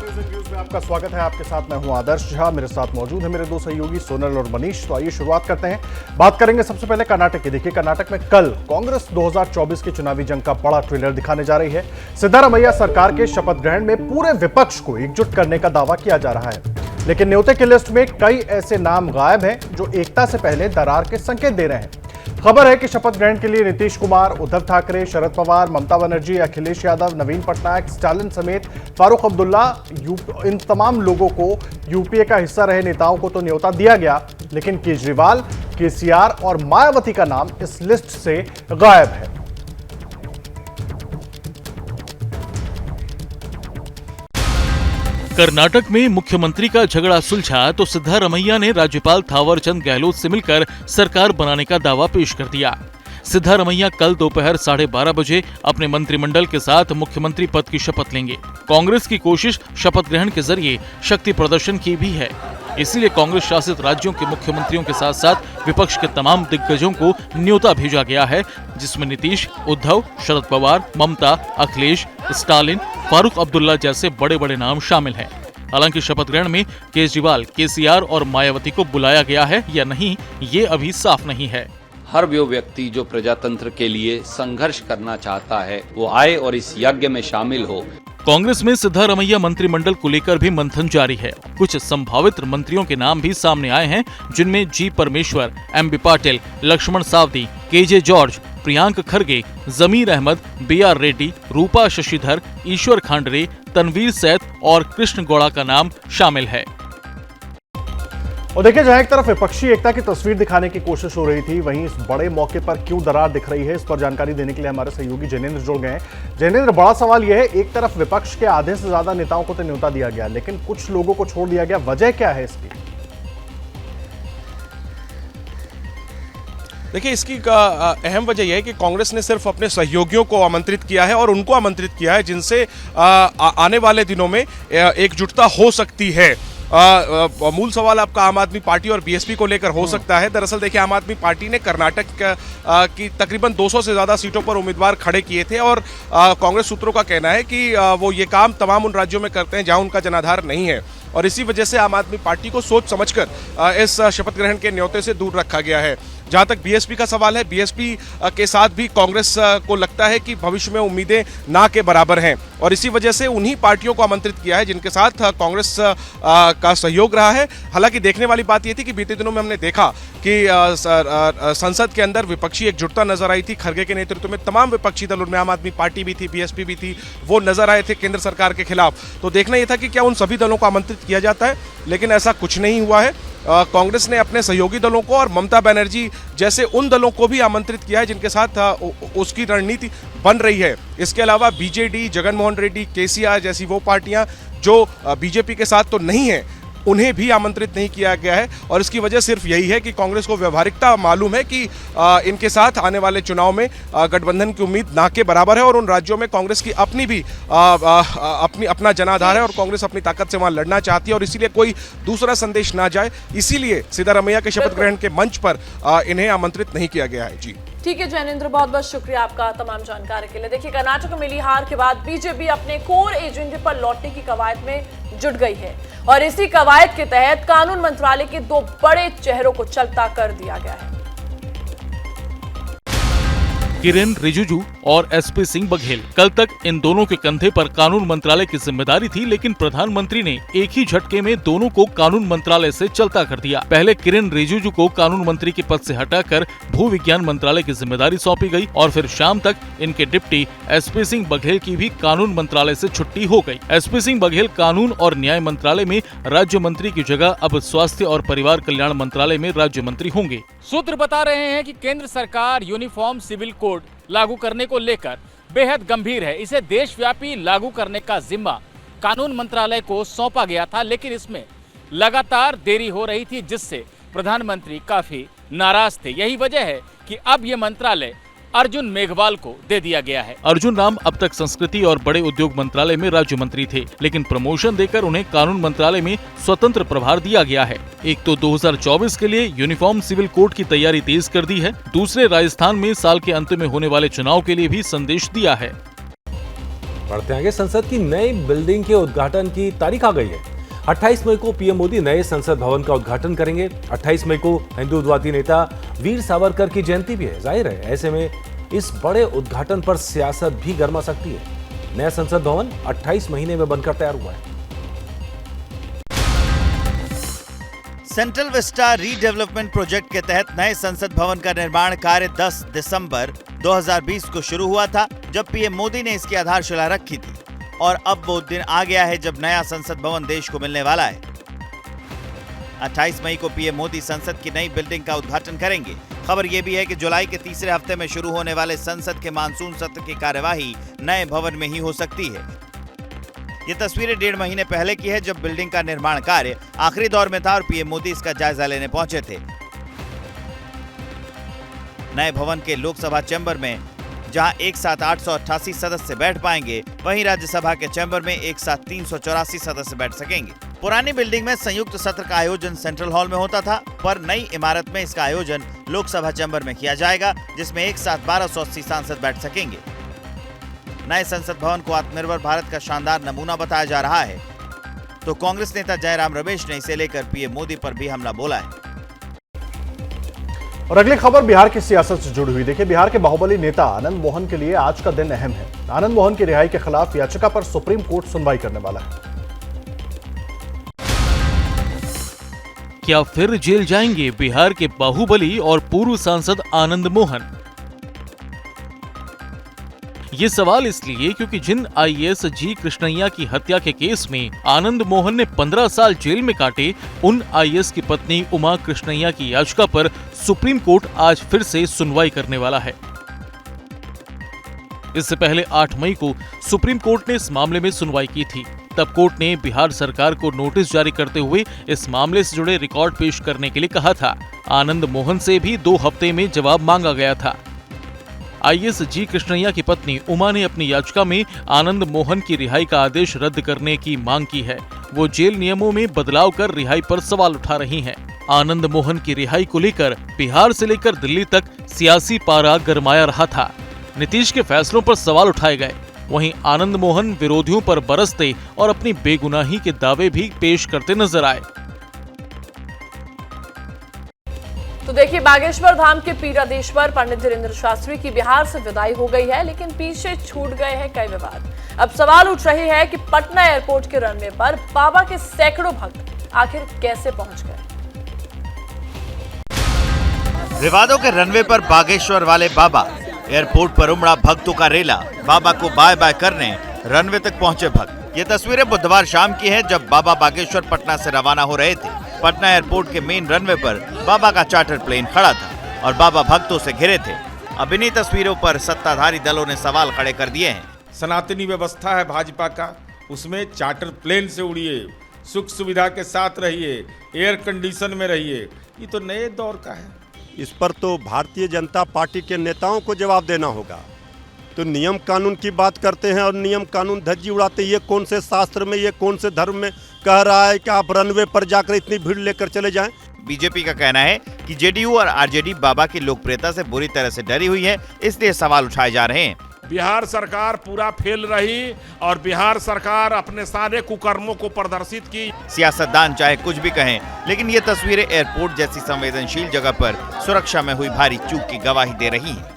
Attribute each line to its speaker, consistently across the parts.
Speaker 1: News में आपका स्वागत है। आपके साथ मैं हूं आदर्श झा, मेरे साथ मौजूद है मेरे दो सहयोगी सोनल और मनीष। तो आइए शुरुआत करते हैं। बात करेंगे सबसे पहले कर्नाटक की। देखिए, कर्नाटक में कल कांग्रेस 2024 की चुनावी जंग का बड़ा ट्रेलर दिखाने जा रही है। सिद्धारमैया सरकार के शपथ ग्रहण में पूरे विपक्ष को एकजुट करने का दावा किया जा रहा है, लेकिन न्योते की लिस्ट में कई ऐसे नाम गायब हैं जो एकता से पहले दरार के संकेत दे रहे हैं। खबर है कि शपथ ग्रहण के लिए नीतीश कुमार, उद्धव ठाकरे, शरद पवार, ममता बनर्जी, अखिलेश यादव, नवीन पटनायक, स्टालिन समेत फारूक अब्दुल्ला, इन तमाम लोगों को, यूपीए का हिस्सा रहे नेताओं को तो न्योता दिया गया, लेकिन केजरीवाल, केसीआर और मायावती का नाम इस लिस्ट से गायब है।
Speaker 2: कर्नाटक में मुख्यमंत्री का झगड़ा सुलझा तो सिद्धारमैया ने राज्यपाल थावरचंद गहलोत से मिलकर सरकार बनाने का दावा पेश कर दिया। सिद्धारमैया कल दोपहर 12:30 बजे अपने मंत्रिमंडल के साथ मुख्यमंत्री पद की शपथ लेंगे। कांग्रेस की कोशिश शपथ ग्रहण के जरिए शक्ति प्रदर्शन की भी है, इसीलिए कांग्रेस शासित राज्यों के मुख्यमंत्रियों के साथ साथ विपक्ष के तमाम दिग्गजों को न्योता भेजा गया है, जिसमें नीतीश, उद्धव, शरद पवार, ममता, अखिलेश, स्टालिन, फारूक अब्दुल्ला जैसे बड़े बड़े नाम शामिल हैं। हालांकि शपथ ग्रहण में केजरीवाल, केसीआर और मायावती को बुलाया गया है या नहीं, ये अभी साफ नहीं है।
Speaker 3: हर वो व्यक्ति जो प्रजातंत्र के लिए संघर्ष करना चाहता है वो आए और इस यज्ञ में शामिल हो।
Speaker 2: कांग्रेस में सिद्धारमैया मंत्रिमंडल को लेकर भी मंथन जारी है। कुछ संभावित मंत्रियों के नाम भी सामने आए हैं, जिनमें जी परमेश्वर, एमबी पाटिल, लक्ष्मण सावदी, केजे जॉर्ज, प्रियांक खरगे, जमीर अहमद, बीआर रेड्डी, रूपा शशिधर, ईश्वर खांडरे, तनवीर सैद और कृष्ण गौड़ा का नाम शामिल है।
Speaker 1: और देखिए, जहां एक तरफ विपक्षी एकता की तस्वीर दिखाने की कोशिश हो रही थी, वहीं इस बड़े मौके पर क्यों दरार दिख रही है, इस पर जानकारी देने के लिए हमारे सहयोगी जैनेंद्र जुड़ गए हैं। जैनेंद्र, बड़ा सवाल यह है, एक तरफ विपक्ष के आधे से ज्यादा नेताओं को तो न्योता दिया गया, लेकिन कुछ लोगों को छोड़ दिया गया। वजह क्या है इसकी?
Speaker 4: देखिए, इसकी अहम वजह यह है कि कांग्रेस ने सिर्फ अपने सहयोगियों को आमंत्रित किया है और उनको आमंत्रित किया है जिनसे आने वाले दिनों में एकजुटता हो सकती है। मूल सवाल आपका आम आदमी पार्टी और बीएसपी को लेकर हो सकता है। दरअसल देखिए, आम आदमी पार्टी ने कर्नाटक की तकरीबन 200 से ज़्यादा सीटों पर उम्मीदवार खड़े किए थे और कांग्रेस सूत्रों का कहना है कि वो ये काम तमाम उन राज्यों में करते हैं जहां उनका जनाधार नहीं है, और इसी वजह से आम आदमी पार्टी को सोच समझकर इस शपथ ग्रहण के न्योते से दूर रखा गया है। जहां तक बीएसपी का सवाल है, बीएसपी के साथ भी कांग्रेस को लगता है कि भविष्य में उम्मीदें ना के बराबर हैं, और इसी वजह से उन्हीं पार्टियों को आमंत्रित किया है जिनके साथ कांग्रेस का सहयोग रहा है। हालांकि देखने वाली बात यह थी कि बीते दिनों में हमने देखा कि संसद के अंदर विपक्षी एकजुटता नजर आई थी। खरगे के नेतृत्व में तमाम विपक्षी दल, उनमें आम आदमी पार्टी भी थी, बीएसपी भी थी, वो नजर आए थे केंद्र सरकार के खिलाफ। तो देखना यह था कि क्या उन सभी दलों को आमंत्रित किया जाता है, लेकिन ऐसा कुछ नहीं हुआ है। कांग्रेस ने अपने सहयोगी दलों को और ममता बनर्जी जैसे उन दलों को भी आमंत्रित किया है जिनके साथ उसकी रणनीति बन रही है। इसके अलावा बीजेडी, जगनमोहन रेड्डी, केसीआर जैसी वो पार्टियां जो बीजेपी के साथ तो नहीं है, उन्हें भी आमंत्रित नहीं किया गया है, और इसकी वजह सिर्फ यही है कि कांग्रेस को व्यवहारिकता मालूम है कि इनके साथ आने वाले चुनाव में गठबंधन की उम्मीद ना के बराबर है, और उन राज्यों में कांग्रेस की अपनी भी अपना जनाधार है और कांग्रेस अपनी ताकत से वहां लड़ना चाहती है, और इसीलिए कोई दूसरा संदेश ना जाए, इसीलिए सिद्धारमैया के शपथ ग्रहण के मंच पर इन्हें आमंत्रित नहीं किया गया है। जी
Speaker 5: ठीक है जैनेंद्र, बहुत बहुत शुक्रिया आपका तमाम जानकारी के लिए। देखिए, कर्नाटक में मिली हार के बाद बीजेपी अपने कोर एजेंडे पर लौटने की कवायद में जुट गई है, और इसी कवायद के तहत कानून मंत्रालय के दो बड़े चेहरों को चलता कर दिया गया है।
Speaker 2: किरेन रिजिजू और एसपी सिंह बघेल। कल तक इन दोनों के कंधे पर कानून मंत्रालय की जिम्मेदारी थी, लेकिन प्रधानमंत्री ने एक ही झटके में दोनों को कानून मंत्रालय से चलता कर दिया। पहले किरेन रिजिजू को कानून मंत्री के पद से हटाकर भू विज्ञान मंत्रालय की जिम्मेदारी सौंपी गई, और फिर शाम तक इनके डिप्टी एसपी सिंह बघेल की भी कानून मंत्रालय से छुट्टी हो गई। एसपी सिंह बघेल कानून और न्याय मंत्रालय में राज्य मंत्री की जगह अब स्वास्थ्य और परिवार कल्याण मंत्रालय में राज्य मंत्री होंगे।
Speaker 6: सूत्र बता रहे हैं कि केंद्र सरकार यूनिफॉर्म सिविल कोड लागू करने को लेकर बेहद गंभीर है। इसे देशव्यापी लागू करने का जिम्मा कानून मंत्रालय को सौंपा गया था, लेकिन इसमें लगातार देरी हो रही थी, जिससे प्रधानमंत्री काफी नाराज थे। यही वजह है कि अब ये मंत्रालय अर्जुन मेघवाल को दे दिया गया है।
Speaker 2: अर्जुन राम अब तक संस्कृति और बड़े उद्योग मंत्रालय में राज्य मंत्री थे, लेकिन प्रमोशन देकर उन्हें कानून मंत्रालय में स्वतंत्र प्रभार दिया गया है। एक तो 2024 के लिए यूनिफॉर्म सिविल कोड की तैयारी तेज कर दी है, दूसरे राजस्थान में साल के अंत में होने वाले चुनाव के लिए भी संदेश दिया है।
Speaker 7: बढ़ते आगे, संसद की नई बिल्डिंग के उद्घाटन की तारीख आ गई है। 28 मई को पीएम मोदी नए संसद भवन का उद्घाटन करेंगे। 28 मई को हिंदुत्ववादी नेता वीर सावरकर की जयंती भी है। जाहिर है ऐसे में इस बड़े उद्घाटन पर सियासत भी गर्मा सकती है। नया संसद भवन 28 महीने में बनकर तैयार हुआ है।
Speaker 8: सेंट्रल विस्टा रीडेवलपमेंट प्रोजेक्ट के तहत नए संसद भवन का निर्माण कार्य 10 दिसंबर 2020 को शुरू हुआ था, जब पीएम मोदी ने इसकी आधारशिला रखी थी। और अब वो दिन आ गया है जब नया संसद भवन देश को मिलने वाला है। 28 मई को पीएम मोदी संसद की नई बिल्डिंग का उद्घाटन करेंगे। खबर यह भी है कि जुलाई के तीसरे हफ्ते में शुरू होने वाले संसद के मानसून सत्र की कार्यवाही नए भवन में ही हो सकती है। ये तस्वीरें 1.5 महीने पहले की है, जब बिल्डिंग का निर्माण कार्य आखिरी दौर में था और पीएम मोदी इसका जायजा लेने पहुंचे थे। नए भवन के लोकसभा चैम्बर में जहां एक साथ 888 सदस्य बैठ पाएंगे, वहीं राज्यसभा के चैम्बर में एक साथ 384 सदस्य बैठ सकेंगे। पुरानी बिल्डिंग में संयुक्त सत्र का आयोजन सेंट्रल हॉल में होता था, पर नई इमारत में इसका आयोजन लोकसभा चैम्बर में किया जाएगा, जिसमें एक साथ 1280 सांसद बैठ सकेंगे। नए संसद भवन को आत्मनिर्भर भारत का शानदार नमूना बताया जा रहा है, तो कांग्रेस नेता जयराम रमेश ने इसे लेकर पीएम मोदी पर भी हमला बोला है।
Speaker 1: और अगली खबर बिहार की सियासत से जुड़ी हुई। देखिए, बिहार के बाहुबली नेता आनंद मोहन के लिए आज का दिन अहम है। आनंद मोहन की रिहाई के खिलाफ याचिका पर सुप्रीम कोर्ट सुनवाई करने वाला है।
Speaker 2: क्या फिर जेल जाएंगे बिहार के बाहुबली और पूर्व सांसद आनंद मोहन? ये सवाल इसलिए क्योंकि जिन आईएएस जी कृष्णैया की हत्या के केस में आनंद मोहन ने 15 साल जेल में काटे, उन आईएएस की पत्नी उमा कृष्णैया की याचिका पर सुप्रीम कोर्ट आज फिर से सुनवाई करने वाला है। इससे पहले 8 मई को सुप्रीम कोर्ट ने इस मामले में सुनवाई की थी। तब कोर्ट ने बिहार सरकार को नोटिस जारी करते हुए इस मामले से जुड़े रिकॉर्ड पेश करने के लिए कहा था। आनंद मोहन से भी 2 हफ्ते में जवाब मांगा गया था। आईएएस जी कृष्णैया की पत्नी उमा ने अपनी याचिका में आनंद मोहन की रिहाई का आदेश रद्द करने की मांग की है। वो जेल नियमों में बदलाव कर रिहाई पर सवाल उठा रही हैं। आनंद मोहन की रिहाई को लेकर बिहार से लेकर दिल्ली तक सियासी पारा गरमाया रहा था। नीतीश के फैसलों पर सवाल उठाए गए, वहीं आनंद मोहन विरोधियों पर बरसते और अपनी बेगुनाही के दावे भी पेश करते नजर आए।
Speaker 5: तो देखिए, बागेश्वर धाम के पीराधीश्वर पंडित धीरेन्द्र शास्त्री की बिहार से विदाई हो गई है, लेकिन पीछे छूट गए हैं कई विवाद। अब सवाल उठ रहे हैं कि पटना एयरपोर्ट के रनवे पर बाबा के सैकड़ों भक्त आखिर कैसे पहुंच गए।
Speaker 8: विवादों के रनवे पर बागेश्वर वाले बाबा, एयरपोर्ट पर उमड़ा भक्तों का रेला। बाबा को बाय बाय करने रनवे तक पहुंचे भक्त। ये तस्वीरें बुधवार शाम की हैं, जब बाबा बागेश्वर पटना से रवाना हो रहे थे। पटना एयरपोर्ट के मेन रनवे पर बाबा का चार्टर प्लेन खड़ा था और बाबा भक्तों से घिरे थे। अब इन्हीं तस्वीरों पर सत्ताधारी दलों ने सवाल खड़े कर दिए हैं।
Speaker 9: सनातनी व्यवस्था है भाजपा का, उसमें चार्टर प्लेन से उड़िए, सुख सुविधा के साथ रहिए, एयर कंडीशन में रहिए। ये तो नए दौर का है।
Speaker 10: इस पर तो भारतीय जनता पार्टी के नेताओं को जवाब देना होगा। तो नियम कानून की बात करते हैं और नियम कानून धज्जी उड़ाते। ये कौन से शास्त्र में, ये कौन से धर्म में कह रहा है कि आप रनवे पर जाकर इतनी भीड़ लेकर चले जाएं?
Speaker 8: बीजेपी का कहना है कि जेडीयू और आरजेडी बाबा की लोकप्रियता से बुरी तरह से डरी हुई है, इसलिए सवाल उठाए जा रहे हैं।
Speaker 9: बिहार सरकार पूरा फेल रही और बिहार सरकार अपने सारे कुकर्मों को प्रदर्शित की।
Speaker 8: सियासतदान चाहे कुछ भी कहें, लेकिन ये तस्वीरें एयरपोर्ट जैसी संवेदनशील जगह पर सुरक्षा में हुई भारी चूक की गवाही दे रही हैं।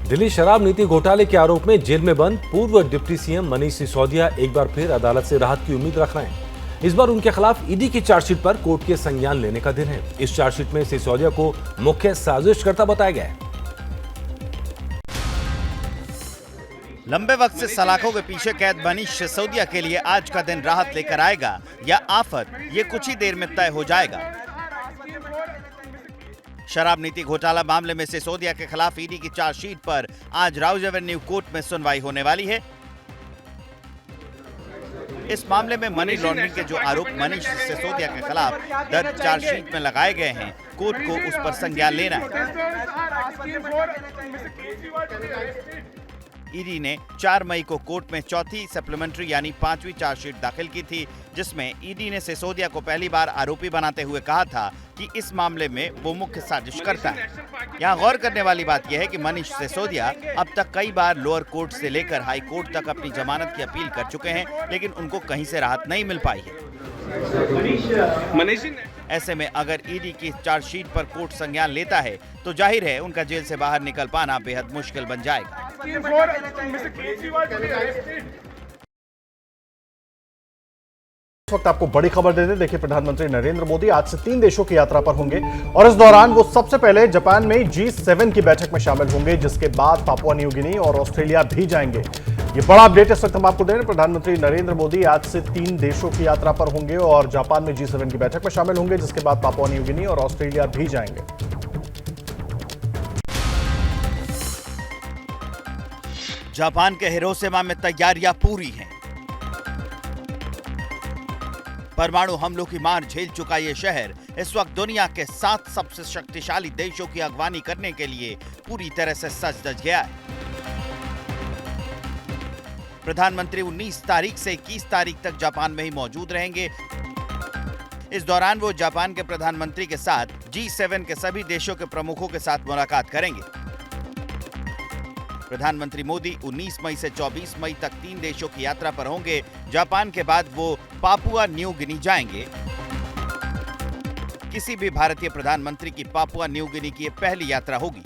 Speaker 7: दिल्ली शराब नीति घोटाले के आरोप में जेल में बंद पूर्व डिप्टी सीएम मनीष सिसोदिया एक बार फिर अदालत से राहत की उम्मीद रख रहे हैं। इस बार उनके खिलाफ ईडी की चार्जशीट पर कोर्ट के संज्ञान लेने का दिन है। इस चार्जशीट में सिसोदिया को मुख्य साजिशकर्ता बताया गया है।
Speaker 8: लंबे वक्त से सलाखों के पीछे कैद मनीष सिसोदिया के लिए आज का दिन राहत लेकर आएगा या आफत, ये कुछ ही देर में तय हो जाएगा। शराब नीति घोटाला मामले में सिसोदिया के खिलाफ ईडी की चार्जशीट पर आज राउज एवेन्यू कोर्ट में सुनवाई होने वाली है। इस मामले में मनी लॉन्ड्रिंग के जो आरोप मनीष सिसोदिया के खिलाफ दर्ज चार्जशीट में लगाए गए हैं, कोर्ट को उस पर संज्ञान लेना है। ईडी ने 4 मई को कोर्ट में चौथी सप्लीमेंट्री यानी 5वीं चार्जशीट दाखिल की थी, जिसमें ईडी ने सिसोदिया को पहली बार आरोपी बनाते हुए कहा था कि इस मामले में वो मुख्य साजिश करता है। यहाँ गौर करने वाली बात यह है कि मनीष सिसोदिया अब तक कई बार लोअर कोर्ट से लेकर हाई कोर्ट तक अपनी जमानत की अपील कर चुके हैं, लेकिन उनको कहीं से राहत नहीं मिल पाई है। ऐसे में अगर ईडी की चार्जशीट पर कोर्ट संज्ञान लेता है तो जाहिर है उनका जेल से बाहर निकल पाना बेहद मुश्किल बन जाएगा।
Speaker 1: इस वक्त आपको बड़ी खबर दे दें, देखिए प्रधानमंत्री नरेंद्र मोदी आज से 3 देशों की यात्रा पर होंगे और इस दौरान वो सबसे पहले जापान में G7 की बैठक में शामिल होंगे, जिसके बाद पापुआ न्यू गिनी और ऑस्ट्रेलिया भी जाएंगे। ये बड़ा अपडेट इस वक्त हम आपको दे रहे हैं। प्रधानमंत्री नरेंद्र मोदी आज से 3 देशों की यात्रा पर होंगे और जापान में G7 की बैठक में शामिल होंगे, जिसके बाद पापुआ न्यू गिनी और ऑस्ट्रेलिया भी जाएंगे।
Speaker 8: जापान के हिरोशिमा में तैयारियां पूरी हैं। परमाणु हमलों की मार झेल चुका ये शहर इस वक्त दुनिया के 7 सबसे शक्तिशाली देशों की अगवानी करने के लिए पूरी तरह से सज धज गया है। प्रधानमंत्री 19 तारीख से 21 तारीख तक जापान में ही मौजूद रहेंगे। इस दौरान वो जापान के प्रधानमंत्री के साथ G7 के सभी देशों के प्रमुखों के साथ मुलाकात करेंगे। प्रधानमंत्री मोदी 19 मई से 24 मई तक 3 देशों की यात्रा पर होंगे। जापान के बाद वो पापुआ न्यू गिनी जाएंगे। किसी भी भारतीय प्रधानमंत्री की पापुआ न्यू गिनी की पहली यात्रा होगी।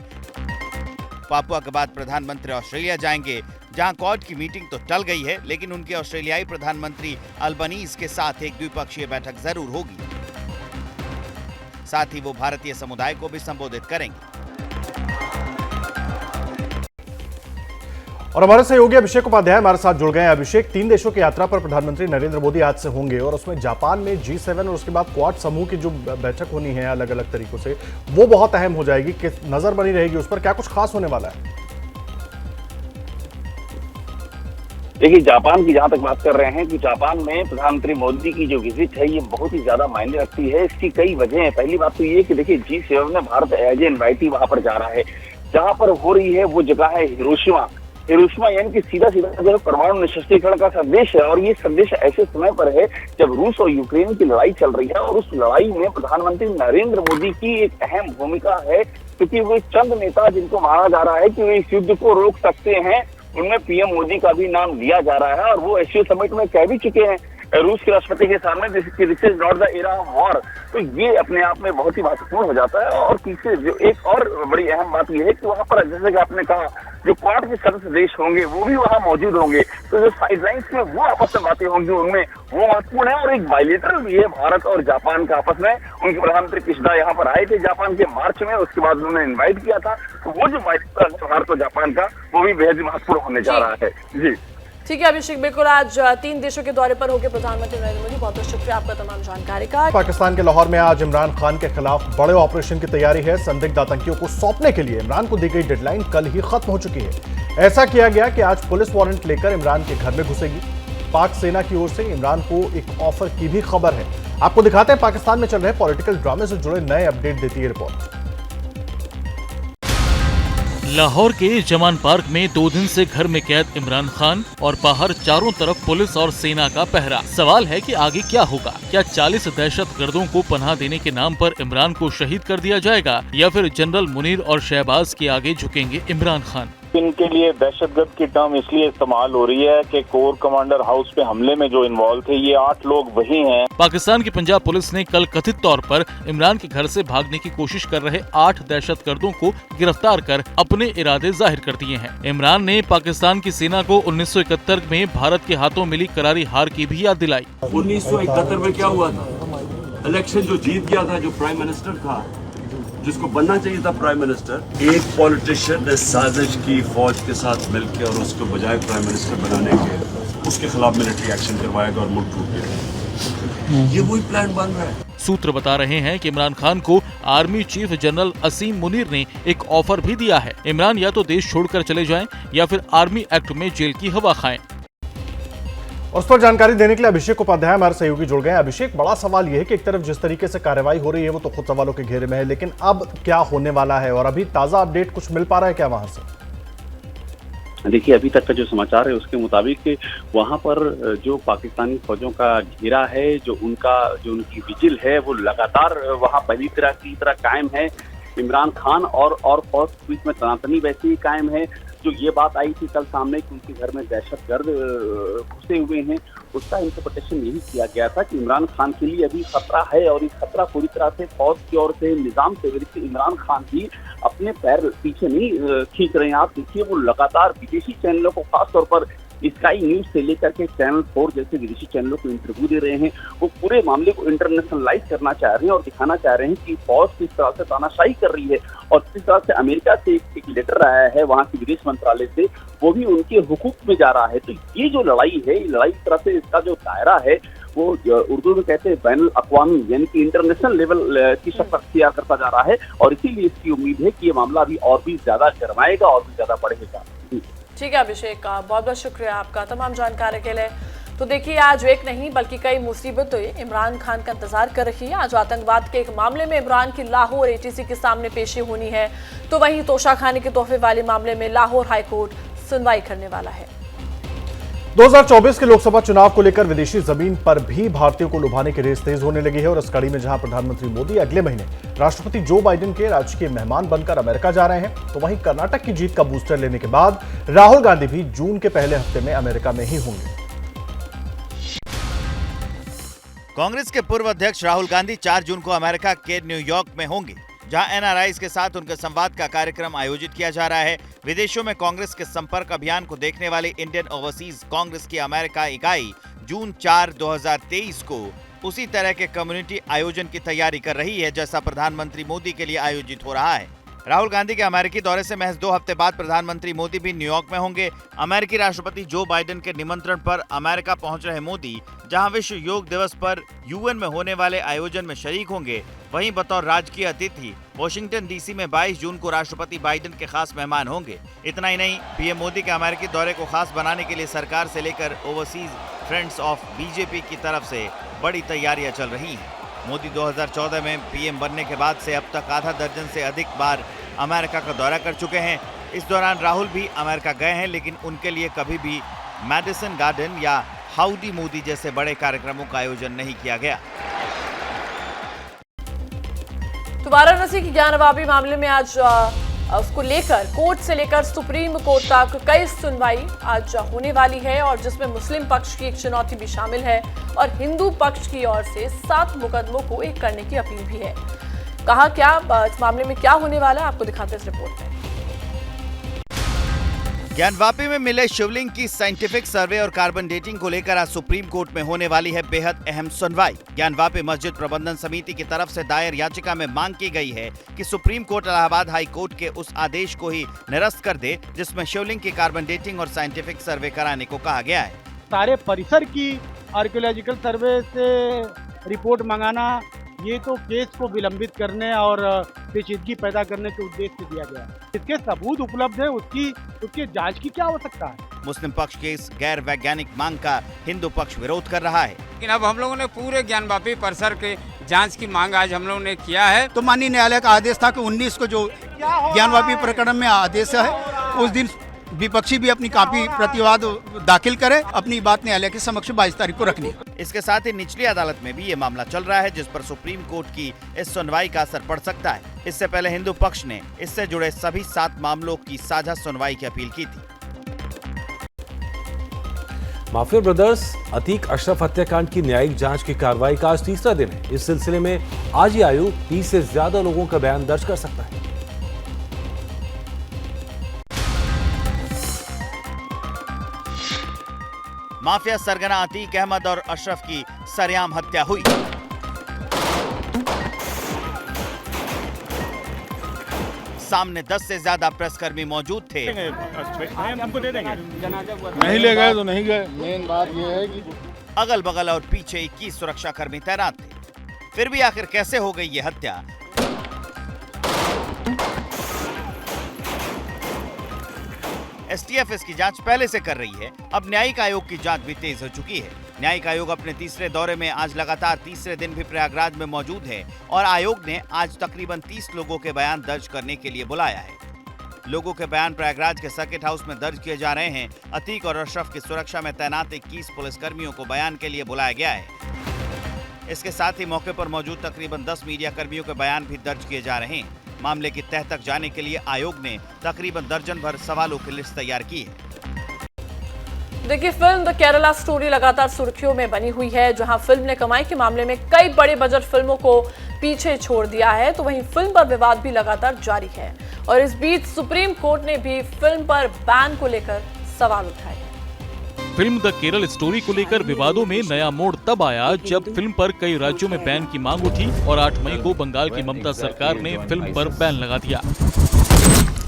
Speaker 8: पापुआ के बाद प्रधानमंत्री ऑस्ट्रेलिया जाएंगे, जहां क्वाड की मीटिंग तो टल गई है, लेकिन उनके ऑस्ट्रेलियाई प्रधानमंत्री अल्बनीज के साथ एक द्विपक्षीय बैठक जरूर होगी। साथ ही वो भारतीय समुदाय को भी संबोधित करेंगे।
Speaker 1: और हमारे सहयोगी अभिषेक उपाध्याय हमारे साथ जुड़ गए हैं। अभिषेक, 3 देशों की यात्रा पर प्रधानमंत्री नरेंद्र मोदी आज से होंगे और उसमें जापान में G7 और उसके बाद क्वाड समूह की जो बैठक होनी है अलग अलग तरीकों से, वो बहुत अहम हो जाएगी। किस नजर बनी रहेगी उस पर, क्या कुछ खास होने वाला है?
Speaker 11: देखिए, जापान की जहां तक बात कर रहे हैं कि जापान में प्रधानमंत्री मोदी की जो विजिट है ये बहुत ही ज्यादा मायने रखती है। इसकी कई वजह है। पहली बात तो ये कि देखिए G7 में भारत एज ए इनवाइटी वहां पर जा रहा है। जहां पर हो रही है वो जगह है हिरोशिमा यानी कि सीधा सीधा जो है परमाणु निःशस्त्रीकरण का संदेश है। और ये संदेश ऐसे समय पर है जब रूस और यूक्रेन की लड़ाई चल रही है और उस लड़ाई में प्रधानमंत्री नरेंद्र मोदी की एक अहम भूमिका है, क्योंकि वो चंद नेता जिनको माना जा रहा है कि वे इस युद्ध को रोक सकते हैं, उनमें पीएम मोदी का भी नाम लिया जा रहा है। और वो एससीओ समिट में कह भी चुके हैं रूस के राष्ट्रपति के सामने, this is not the era of war. तो ये अपने आप में बहुत ही महत्वपूर्ण हो जाता है। और पीछे जो एक और बड़ी अहम बात यह है कि वहां पर जैसे कि आपने कहा जो क्वाड के सदस्य देश होंगे वो भी वहां मौजूद होंगे। तो जो साइडलाइंस में वो आपस में बातें होंगी उनमें वो महत्वपूर्ण है। और एक बायलेटरल भी है भारत और जापान का आपस में। उनके प्रधानमंत्री पिछला यहाँ पर आए थे जापान के मार्च में, उसके बाद उन्होंने इन्वाइट किया था। तो वो जो बायलेटरल भारत और जापान का वो भी बेहद महत्वपूर्ण होने जा रहा है। जी
Speaker 5: ठीक है अभिषेक, बिल्कुल आज 3 देशों के दौरे पर होकर प्रधानमंत्री नरेंद्र मोदी, बहुत बहुत शुक्रिया आपका तमाम जानकारी का।
Speaker 1: पाकिस्तान के लाहौर में आज इमरान खान के खिलाफ बड़े ऑपरेशन की तैयारी है। संदिग्ध आतंकियों को सौंपने के लिए इमरान को दी गई डेडलाइन कल ही खत्म हो चुकी है। ऐसा किया गया कि आज पुलिस वारंट लेकर इमरान के घर में घुसेगी। पाक सेना की ओर से इमरान को एक ऑफर की भी खबर है। आपको दिखाते हैं पाकिस्तान में चल रहे पॉलिटिकल ड्रामे से जुड़े नए अपडेट देती है रिपोर्ट।
Speaker 2: लाहौर के जमान पार्क में 2 दिन से घर में कैद इमरान खान और बाहर चारों तरफ पुलिस और सेना का पहरा। सवाल है कि आगे क्या होगा? क्या 40 दहशतगर्दों को पनाह देने के नाम पर इमरान को शहीद कर दिया जाएगा या फिर जनरल मुनीर और शहबाज के आगे झुकेंगे इमरान खान?
Speaker 11: इनके लिए दहशतगर्द की टर्म इसलिए इस्तेमाल हो रही है कि कोर कमांडर हाउस पे हमले में जो इन्वॉल्व थे ये 8 लोग वही हैं।
Speaker 2: पाकिस्तान की पंजाब पुलिस ने कल कथित तौर पर इमरान के घर से भागने की कोशिश कर रहे 8 दहशतगर्दों को गिरफ्तार कर अपने इरादे जाहिर कर दिए हैं। इमरान ने पाकिस्तान की सेना को 1971 में भारत के हाथों मिली करारी हार की भी याद दिलाई।
Speaker 12: 1971 में क्या हुआ था? इलेक्शन जो जीत गया था, जो प्राइम मिनिस्टर था, जिसको बनना चाहिए था प्राइम मिनिस्टर, एक पॉलिटिशियन ने साजिश की फौज के साथ मिलकर और उसको बजाय प्राइम मिनिस्टर बनाने के उसके खिलाफ मिलिट्री एक्शन करवाएगा और मुल्क टूट गया। ये वही प्लान बन रहा है।
Speaker 2: सूत्र बता रहे हैं कि इमरान खान को आर्मी चीफ जनरल असीम मुनीर ने एक ऑफर भी दिया है। इमरान या तो देश छोड़कर चले जाएं या फिर आर्मी एक्ट में जेल की हवा खाएं।
Speaker 1: उस पर जानकारी देने के लिए अभिषेक उपाध्याय हमारे सहयोगी जुड़ गए हैं। अभिषेक, बड़ा सवाल यह है कि एक तरफ जिस तरीके से कार्रवाई हो रही है वो तो खुद सवालों के घेरे में है, लेकिन अब क्या होने वाला है और अभी ताजा अपडेट कुछ मिल पा रहा है क्या वहां से?
Speaker 13: देखिए, अभी तक का जो समाचार है उसके मुताबिक वहाँ पर जो पाकिस्तानी फौजों का घेरा है, जो उनकी विजिल है, वो लगातार वहाँ पहली तरह की तरह कायम है। इमरान खान और फौज के बीच में तनातनी वैसे ही कायम है। जो ये बात आई थी कल सामने कि उनके घर में दहशतगर्द घुसे हुए हैं, उसका इंटरप्रिटेशन यही किया गया था कि इमरान खान के लिए अभी खतरा है और ये खतरा पूरी तरह से फौज की ओर से, निजाम से, इमरान खान भी अपने पैर पीछे नहीं खींच रहे हैं। आप देखिए, वो लगातार विदेशी चैनलों को, खासतौर पर स्काई न्यूज से लेकर के चैनल 4 जैसे विदेशी चैनलों को इंटरव्यू दे रहे हैं। वो पूरे मामले को इंटरनेशनलाइज करना चाह रहे हैं और दिखाना चाह रहे हैं कि फौज किस तरह से तानाशाही कर रही है और किस तरह से अमेरिका से एक लेटर आया है वहां के विदेश मंत्रालय से, वो भी उनके हुकूक में जा रहा है। तो ये जो लड़ाई है, ये लड़ाई की तरह से इसका जो दायरा है वो उर्दू में कहते हैं बैनुल अक़वामी, यानी कि इंटरनेशनल लेवल की शक्ल अख्तियार करता जा रहा है और इसीलिए इसकी उम्मीद है कि ये मामला अभी और भी ज्यादा गरमाएगा और भी ज्यादा बढ़ेगा।
Speaker 5: ठीक है अभिषेक, बहुत बहुत शुक्रिया आपका तमाम जानकारी के लिए। तो देखिए, आज एक नहीं बल्कि कई मुसीबतें इमरान खान का इंतजार कर रही है। आज आतंकवाद के एक मामले में इमरान की लाहौर ATC के सामने पेशी होनी है, तो वहीं तोशाखाने के तोहफे वाले मामले में लाहौर हाईकोर्ट सुनवाई करने वाला है।
Speaker 1: 2024 के लोकसभा चुनाव को लेकर विदेशी जमीन पर भी भारतीयों को लुभाने की रेस तेज होने लगी है और इस कड़ी में जहां प्रधानमंत्री मोदी अगले महीने राष्ट्रपति जो बाइडेन के राजकीय मेहमान बनकर अमेरिका जा रहे हैं, तो वहीं कर्नाटक की जीत का बूस्टर लेने के बाद राहुल गांधी भी जून के पहले हफ्ते में अमेरिका में ही होंगे।
Speaker 8: कांग्रेस के पूर्व अध्यक्ष राहुल गांधी 4 जून को अमेरिका के न्यूयॉर्क में होंगे, जहां NRIs के साथ उनके संवाद का कार्यक्रम आयोजित किया जा रहा है। विदेशों में कांग्रेस के संपर्क अभियान को देखने वाली इंडियन ओवरसीज कांग्रेस की अमेरिका इकाई जून 4, 2023 को उसी तरह के कम्युनिटी आयोजन की तैयारी कर रही है जैसा प्रधानमंत्री मोदी के लिए आयोजित हो रहा है। राहुल गांधी के अमेरिकी दौरे से महज 2 हफ्ते बाद प्रधानमंत्री मोदी भी न्यूयॉर्क में होंगे। अमेरिकी राष्ट्रपति जो बाइडेन के निमंत्रण पर अमेरिका पहुंच रहे मोदी, जहां विश्व योग दिवस पर UN में होने वाले आयोजन में शरीक होंगे, वहीं बतौर राजकीय अतिथि वॉशिंगटन DC में 22 जून को राष्ट्रपति बाइडेन के खास मेहमान होंगे। इतना ही नहीं, PM मोदी के अमेरिकी दौरे को खास बनाने के लिए सरकार से लेकर ओवरसीज फ्रेंड्स ऑफ BJP की तरफ से बड़ी तैयारियां चल रही हैं। मोदी 2014 में PM बनने के बाद से अब तक आधा दर्जन से अधिक बार अमेरिका का दौरा कर चुके हैं। इस दौरान राहुल भी अमेरिका गए हैं, लेकिन उनके लिए कभी भी मैडिसन गार्डन या हाउडी मोदी जैसे बड़े कार्यक्रमों का आयोजन नहीं किया गया।
Speaker 5: तो वाराणसी की ज्ञानवापी मामले में आज उसको लेकर कोर्ट से लेकर सुप्रीम कोर्ट तक कई सुनवाई आज होने वाली है और जिसमें मुस्लिम पक्ष की एक चुनौती भी शामिल है और हिंदू पक्ष की ओर से 7 मुकदमों को एक करने की अपील भी है। कहा क्या इस मामले में क्या होने वाला है, आपको दिखाते हैं इस रिपोर्ट में।
Speaker 8: ज्ञानवापी में मिले शिवलिंग की साइंटिफिक सर्वे और कार्बन डेटिंग को लेकर आज सुप्रीम कोर्ट में होने वाली है बेहद अहम सुनवाई। ज्ञानवापी मस्जिद प्रबंधन समिति की तरफ से दायर याचिका में मांग की गई है कि supreme court Allahabad high court के उस आदेश को ही निरस्त कर दे जिसमें शिवलिंग की कार्बन डेटिंग और साइंटिफिक सर्वे कराने को कहा गया है।
Speaker 14: सारे परिसर की आर्कियोलॉजिकल सर्वे से रिपोर्ट मंगाना, ये तो केस को विलंबित करने और पेचीदगी पैदा करने के उद्देश्य से दिया गया है। इसके सबूत उपलब्ध है, उसकी जांच की क्या आवश्यकता है।
Speaker 8: मुस्लिम पक्ष के इस गैर वैज्ञानिक मांग का हिंदू पक्ष विरोध कर रहा है।
Speaker 15: लेकिन अब हम लोगों ने पूरे ज्ञानवापी परिसर के जांच की मांग आज हम लोगों ने किया है।
Speaker 16: तो माननीय न्यायालय का आदेश था कि 19 को जो ज्ञानवापी प्रकरण में आदेश है, उस दिन विपक्षी भी अपनी कॉपी प्रतिवाद दाखिल करे, अपनी बात न्यायालय के समक्ष 22 तारीख को रखनी है।
Speaker 8: इसके साथ ही निचली अदालत में भी ये मामला चल रहा है जिस पर सुप्रीम कोर्ट की इस सुनवाई का असर पड़ सकता है। इससे पहले हिंदू पक्ष ने इससे जुड़े सभी 7 मामलों की साझा सुनवाई की अपील की थी।
Speaker 7: माफिया ब्रदर्स अतीक अशरफ हत्याकांड की न्यायिक जांच की कार्रवाई का आज तीसरा दिन है। इस सिलसिले में आज ही आयोग 30 से ज्यादा लोगों का बयान दर्ज कर सकता है।
Speaker 8: माफिया सरगना अतीक अहमद और अशरफ की सरेआम हत्या हुई। सामने 10 से ज्यादा प्रेसकर्मी मौजूद थे।
Speaker 9: हमको दे देंगे। नहीं ले गए तो नहीं गए। मेन बात यह है कि
Speaker 8: अगल बगल और पीछे 21 सुरक्षाकर्मी तैनात थे। फिर भी आखिर कैसे हो गई ये हत्या? STF इसकी जांच पहले से कर रही है। अब न्यायिक आयोग की जांच भी तेज हो चुकी है। न्यायिक आयोग अपने तीसरे दौरे में आज लगातार तीसरे दिन भी प्रयागराज में मौजूद है और आयोग ने आज तकरीबन 30 लोगों के बयान दर्ज करने के लिए बुलाया है। लोगों के बयान प्रयागराज के सर्किट हाउस में दर्ज किए जा रहे हैं। अतीक और अशरफ की सुरक्षा में तैनात 21 पुलिसकर्मियों को बयान के लिए बुलाया गया है। इसके साथ ही मौके पर मौजूद तकरीबन 10 मीडिया कर्मियों के बयान भी दर्ज किए जा रहे हैं। मामले की तह तक जाने के लिए आयोग ने तकरीबन दर्जन भर सवालों की लिस्ट तैयार की है।
Speaker 5: देखिए, फिल्म द केरला स्टोरी लगातार सुर्खियों में बनी हुई है। जहां फिल्म ने कमाई के मामले में कई बड़े बजट फिल्मों को पीछे छोड़ दिया है, तो वहीं फिल्म पर विवाद भी लगातार जारी है। और इस बीच सुप्रीम कोर्ट ने भी फिल्म पर बैन को लेकर सवाल उठाए।
Speaker 2: फिल्म द केरल स्टोरी को लेकर विवादों में नया मोड़ तब आया जब फिल्म पर कई राज्यों में बैन की मांग उठी और 8 मई को बंगाल की ममता सरकार ने फिल्म पर बैन लगा दिया।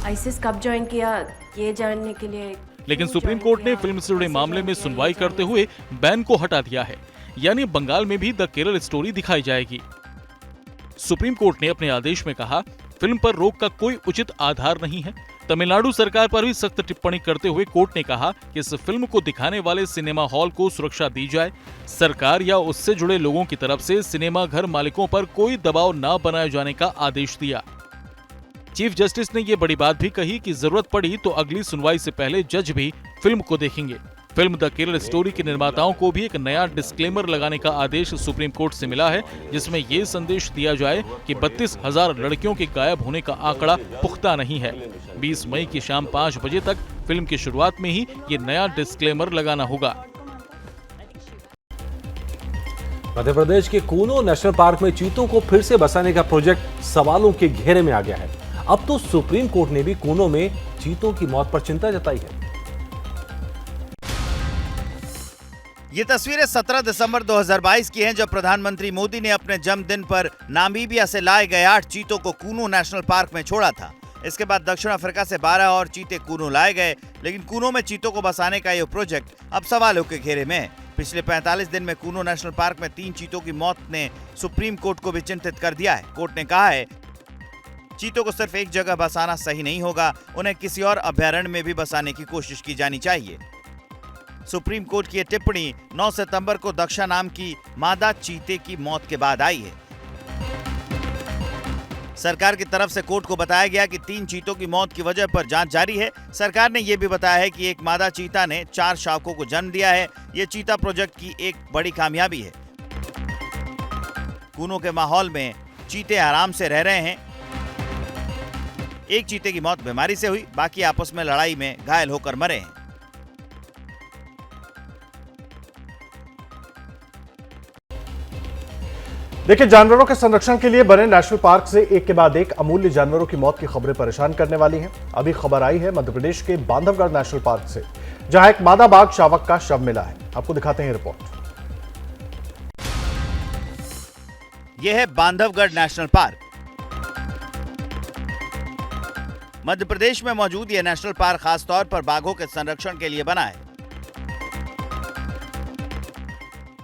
Speaker 17: आईसिस कब ज्वाइन किया ये जानने के लिए,
Speaker 2: लेकिन सुप्रीम कोर्ट ने फिल्म से जुड़े मामले में सुनवाई करते हुए बैन को हटा दिया है, यानी बंगाल में भी द केरल स्टोरी दिखाई जाएगी। सुप्रीम कोर्ट ने अपने आदेश में कहा, फिल्म पर रोक का कोई उचित आधार नहीं है। तमिलनाडु सरकार पर भी सख्त टिप्पणी करते हुए कोर्ट ने कहा कि इस फिल्म को दिखाने वाले सिनेमा हॉल को सुरक्षा दी जाए। सरकार या उससे जुड़े लोगों की तरफ से सिनेमा घर मालिकों पर कोई दबाव न बनाए जाने का आदेश दिया। चीफ जस्टिस ने ये बड़ी बात भी कही कि जरूरत पड़ी तो अगली सुनवाई से पहले जज भी फिल्म को देखेंगे। फिल्म द केरल स्टोरी के निर्माताओं को भी एक नया डिस्क्लेमर लगाने का आदेश सुप्रीम कोर्ट से मिला है, जिसमें ये संदेश दिया जाए कि 32,000 लड़कियों के गायब होने का आंकड़ा पुख्ता नहीं है। 20 मई की शाम 5 बजे तक फिल्म की शुरुआत में ही ये नया डिस्क्लेमर लगाना होगा।
Speaker 7: मध्य प्रदेश के कूनो नेशनल पार्क में चीतों को फिर से बसाने का प्रोजेक्ट सवालों के घेरे में आ गया है। अब तो सुप्रीम कोर्ट ने भी कूनो में चीतों की मौत पर चिंता जताई है।
Speaker 8: ये तस्वीरें 17 दिसंबर 2022 की हैं, जब प्रधानमंत्री मोदी ने अपने जन्मदिन पर नामीबिया से लाए गए 8 चीतों को कूनो नेशनल पार्क में छोड़ा था। इसके बाद दक्षिण अफ्रीका से 12 और चीते कूनो लाए गए, लेकिन कूनो में चीतों को बसाने का यह प्रोजेक्ट अब सवालों के घेरे में है। पिछले 45 दिन में कूनो नेशनल पार्क में 3 चीतों की मौत ने सुप्रीम कोर्ट को भी चिंतित कर दिया है। कोर्ट ने कहा है, चीतों को सिर्फ एक जगह बसाना सही नहीं होगा, उन्हें किसी और अभयारण्य में भी बसाने की कोशिश की जानी चाहिए। सुप्रीम कोर्ट की यह टिप्पणी 9 सितंबर को दक्षा नाम की मादा चीते की मौत के बाद आई है। सरकार की तरफ से कोर्ट को बताया गया कि 3 चीतों की मौत की वजह पर जांच जारी है। सरकार ने यह भी बताया है कि एक मादा चीता ने 4 शावकों को जन्म दिया है। यह चीता प्रोजेक्ट की एक बड़ी कामयाबी है। कूनो के माहौल में चीते आराम से रह रहे हैं। एक चीते की मौत बीमारी से हुई, बाकी आपस में लड़ाई में घायल होकर मरे हैं।
Speaker 1: देखिए, जानवरों के संरक्षण के लिए बने नेशनल पार्क से एक के बाद एक अमूल्य जानवरों की मौत की खबरें परेशान करने वाली हैं। अभी खबर आई है मध्य प्रदेश के बांधवगढ़ नेशनल पार्क से, जहां एक मादा बाघ शावक का शव मिला है। आपको दिखाते हैं रिपोर्ट।
Speaker 8: यह है बांधवगढ़ नेशनल पार्क। मध्य प्रदेश में मौजूद यह नेशनल पार्क खासतौर पर बाघों के संरक्षण के लिए बना है।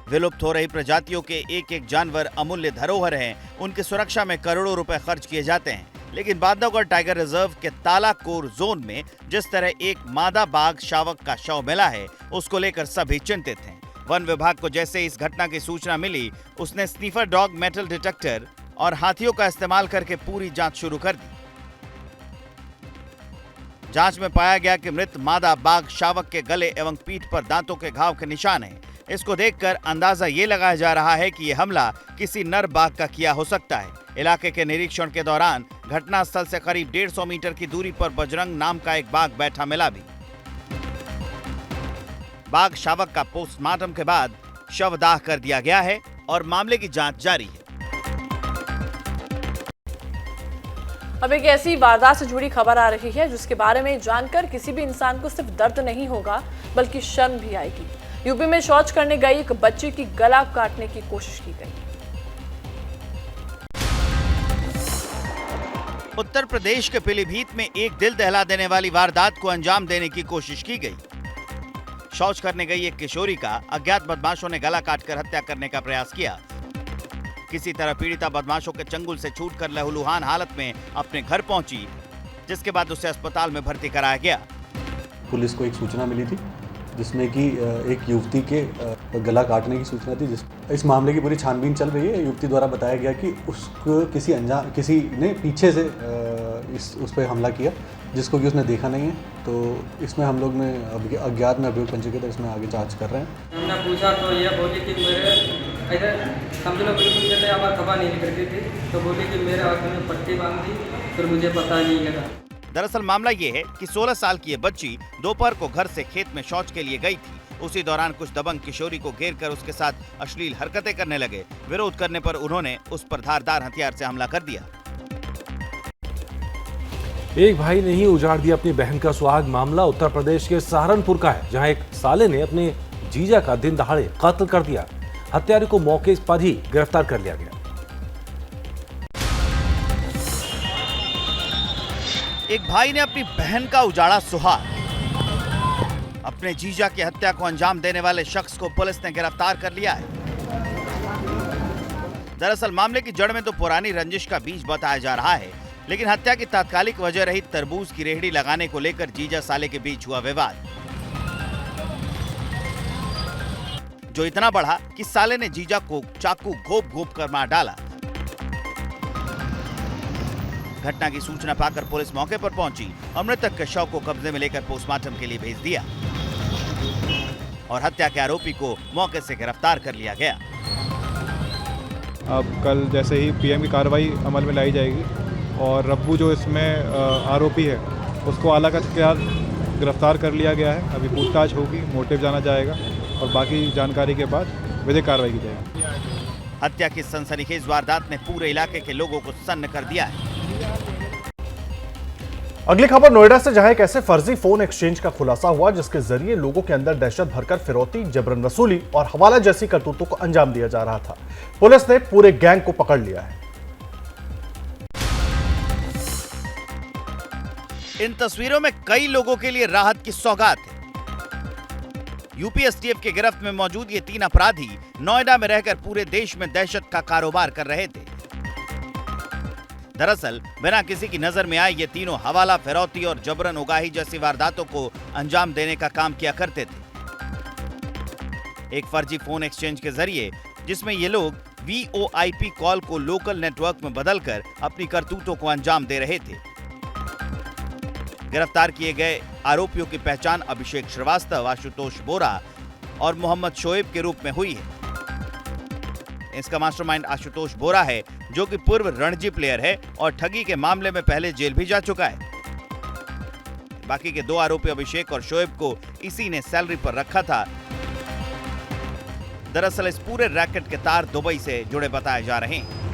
Speaker 8: विलुप्त हो रही प्रजातियों के एक एक जानवर अमूल्य धरोहर हैं। उनकी सुरक्षा में करोड़ों रुपए खर्च किए जाते हैं, लेकिन बांधवगढ़ टाइगर रिजर्व के तालाकोर जोन में जिस तरह एक मादा बाघ शावक का शव मिला है, उसको लेकर सभी चिंतित हैं। वन विभाग को जैसे इस घटना की सूचना मिली, उसने स्नीफर डॉग, मेटल डिटेक्टर और हाथियों का इस्तेमाल करके पूरी जांच शुरू कर दी। जांच में पाया गया कि मृत मादा बाघ शावक के गले एवं पीठ पर दांतों के घाव के निशान हैं। इसको देखकर अंदाजा ये लगाया जा रहा है कि यह हमला किसी नर बाघ का किया हो सकता है। इलाके के निरीक्षण के दौरान घटनास्थल से करीब 150 मीटर की दूरी पर बजरंग नाम का एक बाघ बैठा मिला भी। बाघ शावक का पोस्टमार्टम के बाद शवदाह कर दिया गया है और मामले की जांच जारी है।
Speaker 5: अब एक ऐसी वारदात से जुड़ी खबर आ रही है जिसके बारे में जानकर किसी भी इंसान को सिर्फ दर्द नहीं होगा बल्कि शर्म भी आएगी। यूपी में शौच करने गई एक बच्ची की गला काटने की कोशिश की गई।
Speaker 8: उत्तर प्रदेश के पीलीभीत में एक दिल दहला देने वाली वारदात को अंजाम देने की कोशिश की गई। शौच करने गई एक किशोरी का अज्ञात बदमाशों ने गला काटकर हत्या करने का प्रयास किया। किसी तरह पीड़िता बदमाशों के चंगुल से छूटकर लहूलुहान हालत में अपने घर पहुंची, जिसके बाद उसे अस्पताल में भर्ती कराया गया।
Speaker 18: पुलिस को एक सूचना मिली थी जिसमें कि एक युवती के गला काटने की सूचना थी। इस मामले की पूरी छानबीन चल रही है। युवती द्वारा बताया गया कि उसको किसी ने पीछे से उस पर हमला किया, जिसको कि उसने देखा नहीं है। तो इसमें हम लोग ने अज्ञात में अभियोग पंजीकृत है, इसमें आगे जांच कर रहे हैं।
Speaker 19: हमने पूछा तो ये बोली कि मेरे इधर समझ लो बिल्कुल जैसे हमारी खबर नहीं निकलती थी, तो बोली कि मेरे हाथ में पट्टी बांध दी, फिर मुझे पता नहीं लगा।
Speaker 8: दरअसल मामला ये है कि 16 साल की ये बच्ची दोपहर को घर से खेत में शौच के लिए गई थी। उसी दौरान कुछ दबंग किशोरी को घेर कर उसके साथ अश्लील हरकतें करने लगे। विरोध करने पर उन्होंने उस पर धारदार हथियार से हमला कर दिया।
Speaker 7: एक भाई ने ही उजाड़ दिया अपनी बहन का सुहाग। मामला उत्तर प्रदेश के सहारनपुर का है, जहां एक साले ने अपने जीजा का दिन दहाड़े कत्ल कर दिया। हत्यारे को मौके पर ही गिरफ्तार कर लिया गया।
Speaker 8: एक भाई ने अपनी बहन का उजाड़ा सुहाग। अपने जीजा की हत्या को अंजाम देने वाले शख्स को पुलिस ने गिरफ्तार कर लिया है। दरअसल मामले की जड़ में तो पुरानी रंजिश का बीज बताया जा रहा है, लेकिन हत्या की तात्कालिक वजह रही तरबूज की रेहड़ी लगाने को लेकर जीजा साले के बीच हुआ विवाद, जो इतना बढ़ा कि साले ने जीजा को चाकू घोंप कर मार डाला। घटना की सूचना पाकर पुलिस मौके पर पहुंची और मृतक के शव को कब्जे में लेकर पोस्टमार्टम के लिए भेज दिया और हत्या के आरोपी को मौके से गिरफ्तार कर लिया गया।
Speaker 20: अब कल जैसे ही पीएम की कार्रवाई अमल में लाई जाएगी और रब्बू जो इसमें आरोपी है उसको आला का गिरफ्तार कर लिया गया है। अभी पूछताछ होगी, मोटिव जाना जाएगा और बाकी जानकारी के बाद विधिक कार्रवाई की जाएगी।
Speaker 8: हत्या की सनसनीखेज वारदात ने पूरे इलाके के लोगों को सन्न कर दिया है।
Speaker 1: अगली खबर नोएडा से, जहां एक ऐसे फर्जी फोन एक्सचेंज का खुलासा हुआ जिसके जरिए लोगों के अंदर दहशत भरकर फिरौती, जबरन वसूली और हवाला जैसी करतूतों को अंजाम दिया जा रहा था। पुलिस ने पूरे गैंग को पकड़ लिया है।
Speaker 8: इन तस्वीरों में कई लोगों के लिए राहत की सौगात है। यूपी एसटीएफ के गिरफ्त में मौजूद ये 3 अपराधी नोएडा में रहकर पूरे देश में दहशत का कारोबार कर रहे थे। दरअसल बिना किसी की नजर में आए ये तीनों हवाला, फिरौती और जबरन उगाही जैसी वारदातों को अंजाम देने का काम किया करते थे। एक फर्जी फोन एक्सचेंज के जरिए जिसमें ये लोग VoIP कॉल को लोकल नेटवर्क में बदलकर अपनी करतूतों को अंजाम दे रहे थे। गिरफ्तार किए गए आरोपियों की पहचान अभिषेक श्रीवास्तव, आशुतोष बोरा और मोहम्मद शोएब के रूप में हुई है। इसका मास्टरमाइंड आशुतोष बोरा है, जो कि पूर्व रणजी प्लेयर है और ठगी के मामले में पहले जेल भी जा चुका है। बाकी के 2 आरोपी अभिषेक और शोएब को इसी ने सैलरी पर रखा था। दरअसल इस पूरे रैकेट के तार दुबई से जुड़े बताए जा रहे हैं।